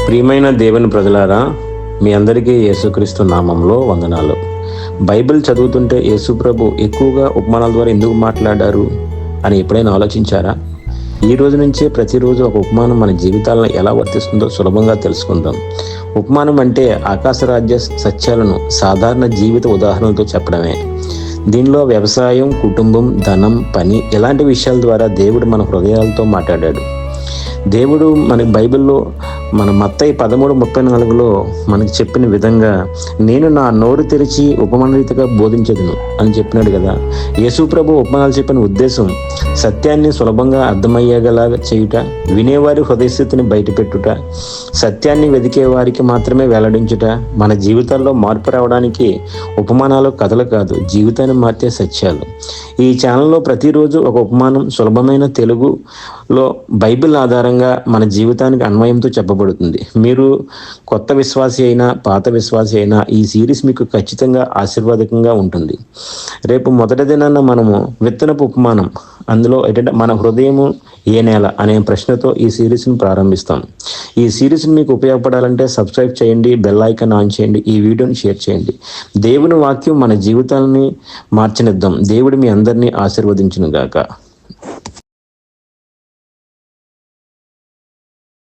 ప్రియమైన దేవుని ప్రజలారా, మీ అందరికీ యేసుక్రీస్తు నామంలో వందనాలు. బైబిల్ చదువుతుంటే యేసు ప్రభు ఎక్కువగా ఉపమానాల ద్వారా ఎందుకు మాట్లాడారు అని ఎప్పుడైనా ఆలోచించారా? ఈ రోజు నుంచే ప్రతిరోజు ఒక ఉపమానం మన జీవితాలను ఎలా వర్తిస్తుందో సులభంగా తెలుసుకుందాం. ఉపమానం అంటే ఆకాశ రాజ్య సత్యాలను సాధారణ జీవిత ఉదాహరణలతో చెప్పడమే. దీనిలో వ్యవసాయం, కుటుంబం, ధనం, పని ఇలాంటి విషయాల ద్వారా దేవుడు మన హృదయాలతో మాట్లాడాడు. దేవుడు మన బైబిల్లో మన మత్తయి 13:34లో మనకి చెప్పిన విధంగా, నేను నా నోరు తెరిచి ఉపమానరీతిగా బోధించదును అని చెప్పినాడు కదా. యేసు ప్రభు ఉపమానాలు చెప్పిన ఉద్దేశం సత్యాన్ని సులభంగా అర్థమయ్యేలాగా చేయుట, వినేవారి హృదయస్థితిని బయటపెట్టుట, సత్యాన్ని వెదికే వారికి మాత్రమే వెల్లడించుట. మన జీవితాల్లో మార్పు రావడానికి ఉపమానాలు కథలు కాదు, జీవితాన్ని మార్చే సత్యాలు. ఈ ఛానల్లో ప్రతిరోజు ఒక ఉపమానం సులభమైన తెలుగులో బైబిల్ ఆధారంగా మన జీవితానికి అన్వయంతో చెప్పబడుతుంది. మీరు కొత్త విశ్వాసి అయినా పాత విశ్వాసి అయినా ఈ సిరీస్ మీకు ఖచ్చితంగా ఆశీర్వాదకంగా ఉంటుంది. రేపు మొదటి దినాన మనము విత్తనపు ఉపమానం, అందులో ఏంటంటే మన హృదయము ఏ నేల అనే ప్రశ్నతో ఈ సిరీస్ని ప్రారంభిస్తాం. ఈ సిరీస్ మీకు ఉపయోగపడాలంటే సబ్స్క్రైబ్ చేయండి, బెల్ ఐకాన్ ఆన్ చేయండి, ఈ వీడియోని షేర్ చేయండి. దేవుని వాక్యం మన జీవితాలని మార్చనిద్దాం. దేవుడు మీ అందరినీ ఆశీర్వదించును గాక.